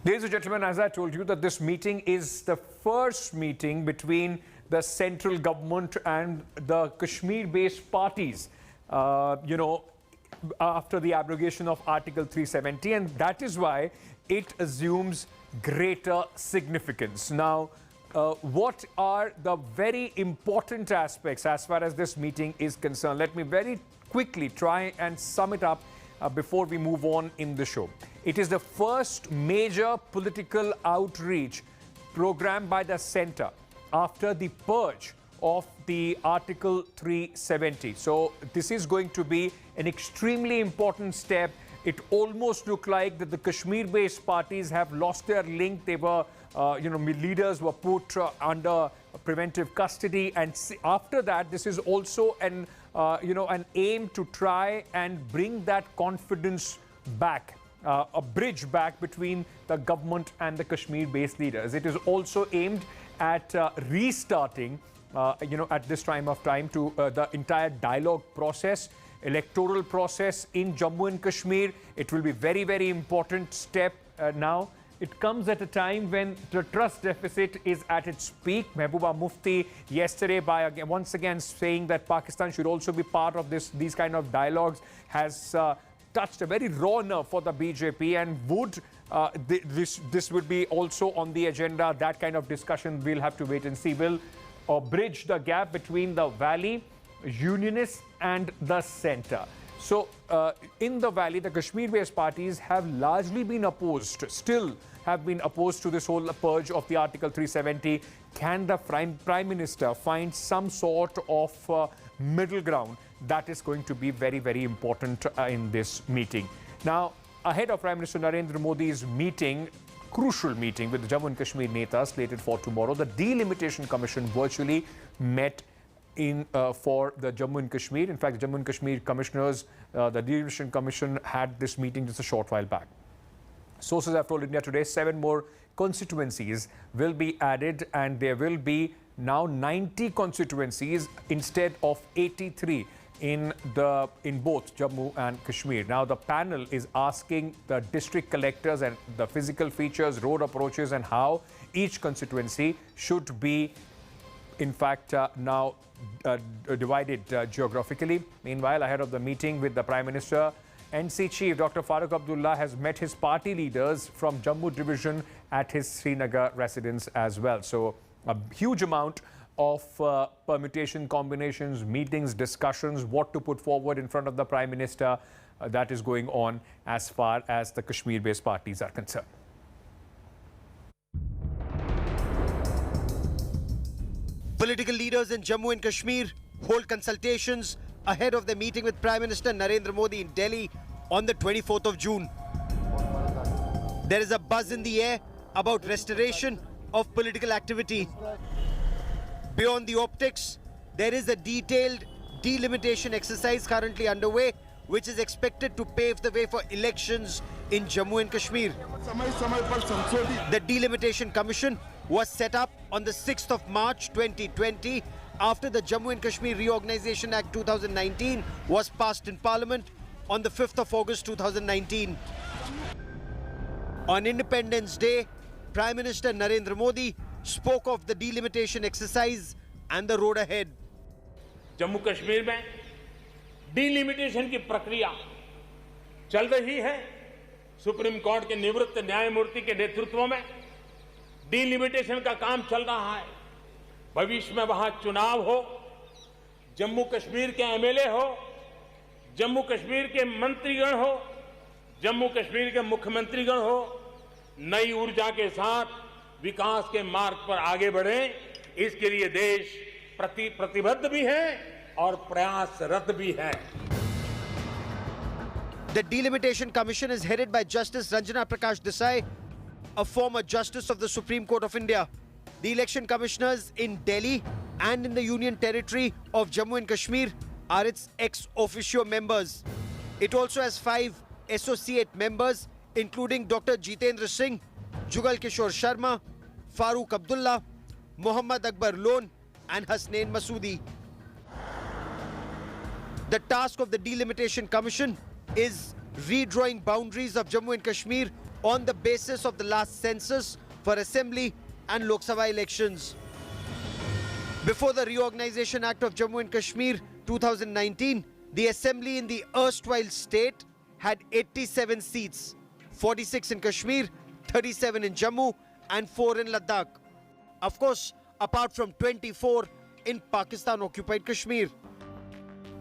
Ladies and gentlemen, as I told you, that this meeting is the first meeting between the central government and the Kashmir-based parties, after the abrogation of Article 370, and that is why it assumes greater significance. Now, what are the very important aspects as far as this meeting is concerned? Let me very quickly try and sum it up before we move on in the show. It is the first major political outreach program by the centre after the purge of the Article 370. So this is going to be an extremely important step. It almost looked like that the Kashmir-based parties have lost their link. They were, leaders were put under preventive custody, and after that, this is also an aim to try and bring that confidence back, a bridge back between the government and the Kashmir-based leaders. It is also aimed at restarting, at this time to the entire dialogue process, electoral process in Jammu and Kashmir. It will be very, very important step now. It comes at a time when the trust deficit is at its peak. Mehbooba Mufti yesterday, once again saying that Pakistan should also be part of these kind of dialogues, has touched a very raw nerve for the BJP, and would this would be also on the agenda. That kind of discussion we'll have to wait and see. Will bridge the gap between the Valley, Unionists and the centre. So in the Valley, the Kashmir-based parties have largely been opposed, still have been opposed to this whole purge of the Article 370. Can the Prime Minister find some sort of middle ground? That is going to be very, very important in this meeting. Now, ahead of Prime Minister Narendra Modi's crucial meeting with the Jammu and Kashmir Netas slated for tomorrow, the Delimitation Commission virtually met for the Jammu and Kashmir. In fact, the Jammu and Kashmir commissioners, the Delimitation Commission had this meeting just a short while back. Sources have told India Today 7 more constituencies will be added, and there will be now 90 constituencies instead of 83 in both Jammu and Kashmir. Now, the panel is asking the district collectors and the physical features, road approaches, and how each constituency should be, in fact, now divided geographically. Meanwhile, ahead of the meeting with the Prime Minister, NC Chief Dr. Farooq Abdullah has met his party leaders from Jammu Division at his Srinagar residence as well. So a huge amount of permutation, combinations, meetings, discussions, what to put forward in front of the Prime Minister, that is going on as far as the Kashmir-based parties are concerned. Political leaders in Jammu and Kashmir hold consultations ahead of the meeting with Prime Minister Narendra Modi in Delhi on the 24th of June. There is a buzz in the air about restoration of political activity. Beyond the optics, there is a detailed delimitation exercise currently underway, which is expected to pave the way for elections in Jammu and Kashmir. The Delimitation Commission was set up on the 6th of March 2020 after the Jammu and Kashmir Reorganisation Act 2019 was passed in Parliament on the 5th of August 2019. On Independence Day, Prime Minister Narendra Modi spoke of the delimitation exercise and the road ahead. Jammu Kashmir में delimitation की प्रक्रिया चल रही है। Supreme court के निवृत्त न्यायमूर्ति के नेतृत्व में डिलिमिटेशन का काम चल रहा है। भविष्य में वहां चुनाव हो, जम्मू कश्मीर के एमएलए हो, जम्मू कश्मीर के मंत्रीगण हो, जम्मू कश्मीर के मुख्यमंत्रीगण हो, नई ऊर्जा के साथ विकास के मार्ग पर आगे बढ़े, इसके लिए देश प्रतिबद्ध भी है और प्रयासरत भी है। The Delimitation Commission is headed by Justice Ranjana Prakash Desai, a former Justice of the Supreme Court of India. The election commissioners in Delhi and in the Union Territory of Jammu and Kashmir are its ex-officio members. It also has 5 associate members, including Dr. Jitendra Singh, Jugal Kishore Sharma, Farooq Abdullah, Muhammad Akbar Lone and Hasnain Masoodi. The task of the Delimitation Commission is redrawing boundaries of Jammu and Kashmir on the basis of the last census for Assembly and Lok Sabha elections. Before the Reorganization Act of Jammu and Kashmir 2019, the Assembly in the erstwhile state had 87 seats, 46 in Kashmir, 37 in Jammu and 4 in Ladakh. Of course, apart from 24 in Pakistan-occupied Kashmir.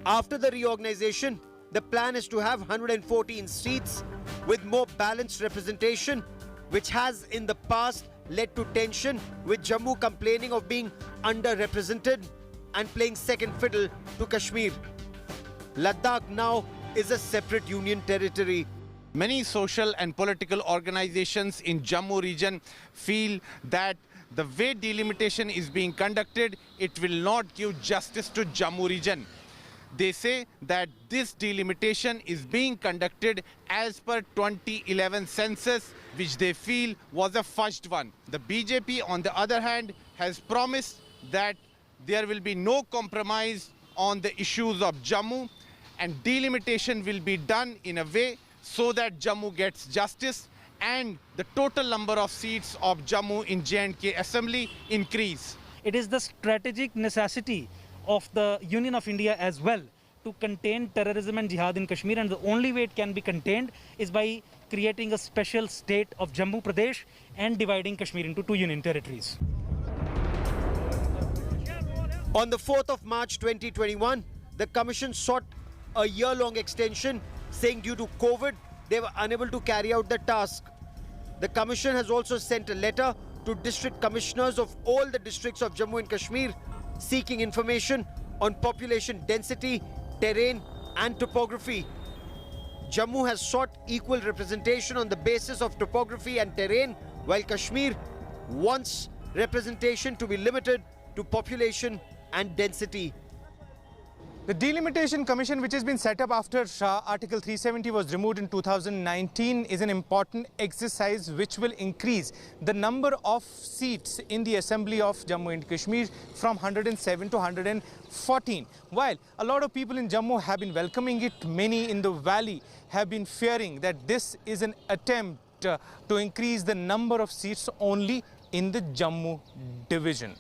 After the reorganization, the plan is to have 114 seats with more balanced representation, which has in the past led to tension, with Jammu complaining of being underrepresented and playing second fiddle to Kashmir. Ladakh now is a separate union territory. Many social and political organizations in Jammu region feel that the way delimitation is being conducted, it will not give justice to Jammu region. They say that this delimitation is being conducted as per 2011 census, which they feel was a fudged one. The BJP, on the other hand, has promised that there will be no compromise on the issues of Jammu, and delimitation will be done in a way so that Jammu gets justice and the total number of seats of Jammu in J&K Assembly increase. It is the strategic necessity of the Union of India as well to contain terrorism and jihad in Kashmir, and the only way it can be contained is by creating a special state of Jammu Pradesh and dividing Kashmir into 2 union territories. On the 4th of March 2021, the Commission sought a year-long extension, saying due to COVID, they were unable to carry out the task. The Commission has also sent a letter to district commissioners of all the districts of Jammu and Kashmir seeking information on population density, terrain and topography. Jammu has sought equal representation on the basis of topography and terrain, while Kashmir wants representation to be limited to population and density. The Delimitation Commission, which has been set up after Article 370 was removed in 2019, is an important exercise which will increase the number of seats in the Assembly of Jammu and Kashmir from 107 to 114. While a lot of people in Jammu have been welcoming it, many in the valley have been fearing that this is an attempt to increase the number of seats only in the Jammu division.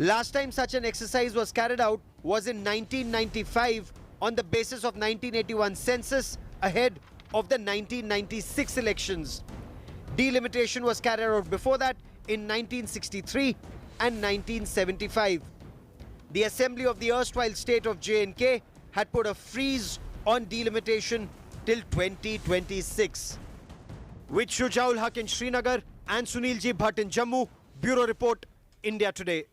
Last time such an exercise was carried out was in 1995 on the basis of 1981 census ahead of the 1996 elections. Delimitation was carried out before that in 1963 and 1975. The Assembly of the erstwhile state of J&K had put a freeze on delimitation till 2026. With Shujaul Haq in Srinagar and Sunil Ji Bhatt in Jammu, Bureau Report, India Today.